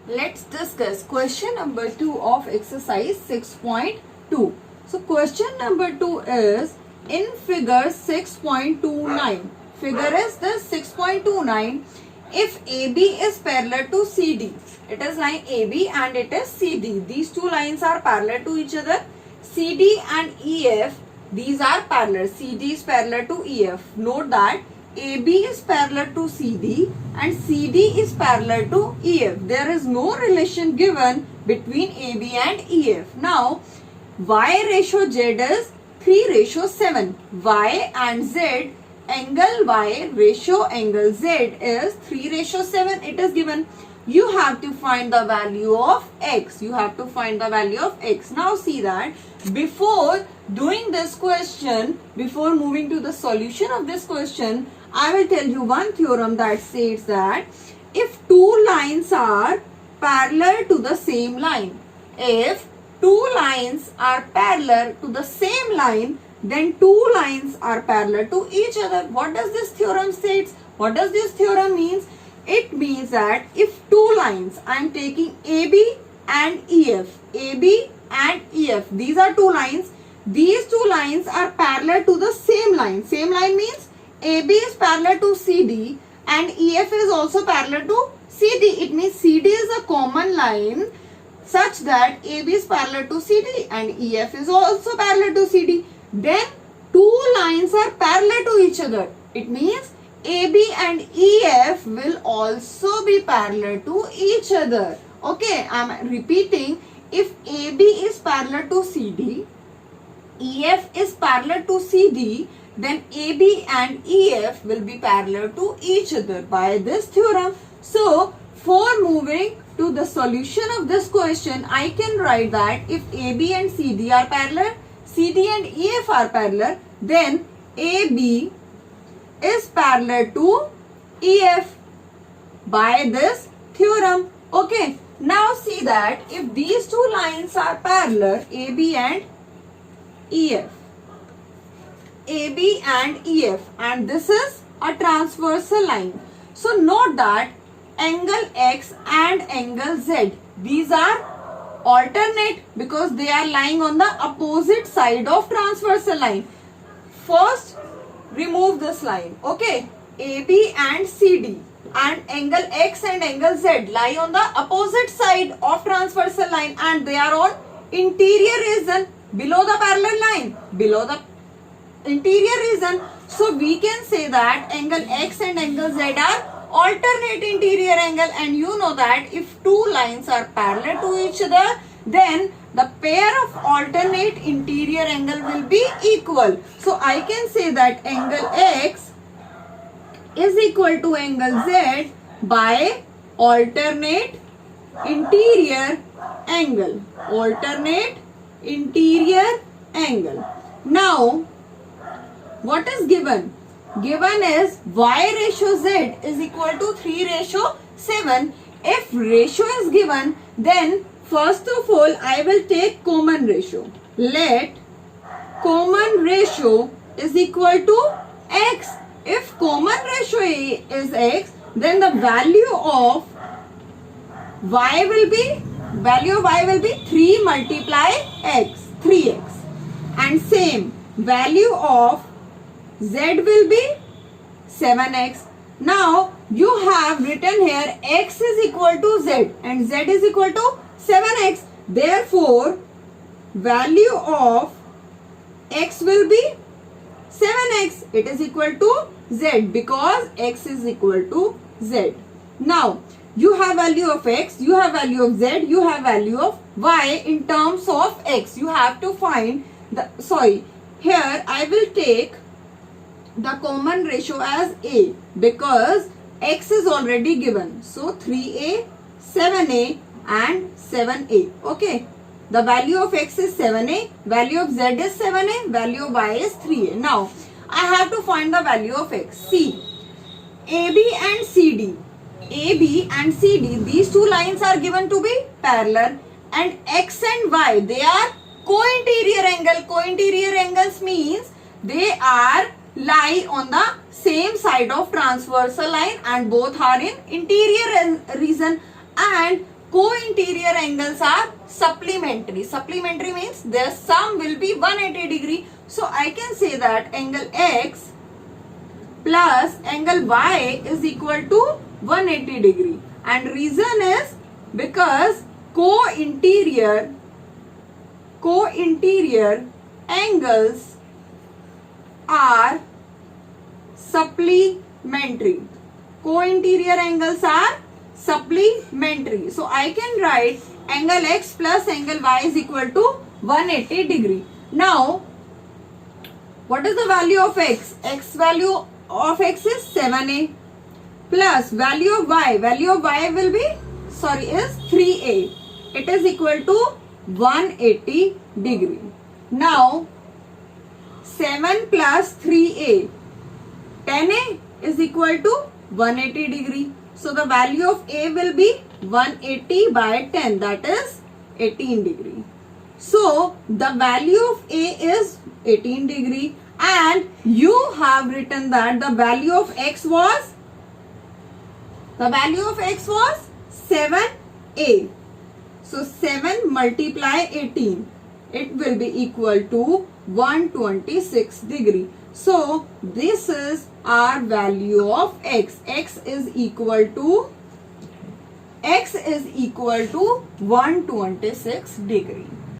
Let's discuss question number 2 of exercise 6.2. So question number 2 is in figure 6.29. Figure is this 6.29. If AB is parallel to CD, it is line AB and it is CD. These two lines are parallel to each other. CD and EF, these are parallel. CD is parallel to EF. Note that AB is parallel to CD and CD is parallel to EF. There is no relation given between AB and EF. Now, Y ratio Z is 3:7. Y and Z, angle Y ratio angle Z is 3:7. It is given. You have to find the value of X. You have to find the value of X. Now see that before doing this question, before moving to the solution of this question, I will tell you one theorem that states that if two lines are parallel to the same line, if two lines are parallel to the same line, then two lines are parallel to each other. What does this theorem states? What does this theorem means? It means that if two lines, I am taking AB and EF, AB and EF, these are two lines. These two lines are parallel to the same line. Same line means AB is parallel to CD and EF is also parallel to CD. It means CD is a common line such that AB is parallel to CD and EF is also parallel to CD. Then two lines are parallel to each other. It means AB and EF will also be parallel to each other. Okay, I am repeating. If AB is parallel to CD, EF is parallel to CD, then AB and EF will be parallel to each other by this theorem. So, for moving to the solution of this question, I can write that if AB and CD are parallel, CD and EF are parallel, then AB is parallel to EF by this theorem. Okay, now see that if these two lines are parallel, AB and EF, AB and EF, and this is a transversal line. So note that angle X and angle Z, these are alternate because they are lying on the opposite side of transversal line. First, remove this line. Okay, AB and CD and angle X and angle Z lie on the opposite side of transversal line and they are on interior region below the parallel line, below the interior region. So we can say that angle X and angle Z are alternate interior angle, and you know that if two lines are parallel to each other, then the pair of alternate interior angle will be equal. So I can say that angle X is equal to angle Z by alternate interior angle. Alternate interior angle. Now, what is given? Given is Y ratio Z is equal to 3:7. If ratio is given, then first of all, I will take common ratio. Let common ratio is equal to X. If common ratio is X, then the value of Y will be 3 multiply X, 3X. And same, value of Z will be 7X. Now, you have written here X is equal to Z and Z is equal to 7X. Therefore, value of X will be 7X. It is equal to Z because X is equal to Z. Now, you have value of X, you have value of Z, you have value of Y. In terms of X, you have to find the, here I will take the common ratio as A because X is already given. So 3A, 7A and 7A. Okay. The value of X is 7A, value of Z is 7A, value of Y is 3A. Now, I have to find the value of X. See, AB and CD. AB and CD, these two lines are given to be parallel, and X and Y, they are co-interior angle. Co-interior angles means they are lie on the same side of transversal line and both are in interior region, and co-interior angles are supplementary. Supplementary means their sum will be 180 degree. So I can say that angle X plus angle Y is equal to 180 degree. And reason is because co-interior angles are supplementary. Co-interior angles are supplementary. So I can write angle X plus angle Y is equal to 180 degree. Now, what is the value of X? Value of X is 7a plus value of Y. Value of Y will be, is 3a. It is equal to 180 degree. Now, 7 plus 3a, 10a is equal to 180 degree. So the value of A will be 180 by 10, that is 18 degree. So the value of A is 18 degree, and you have written that the value of X was 7a. So 7 multiply 18, it will be equal to 126 degree. So this is our value of X. X is equal to 126 degree.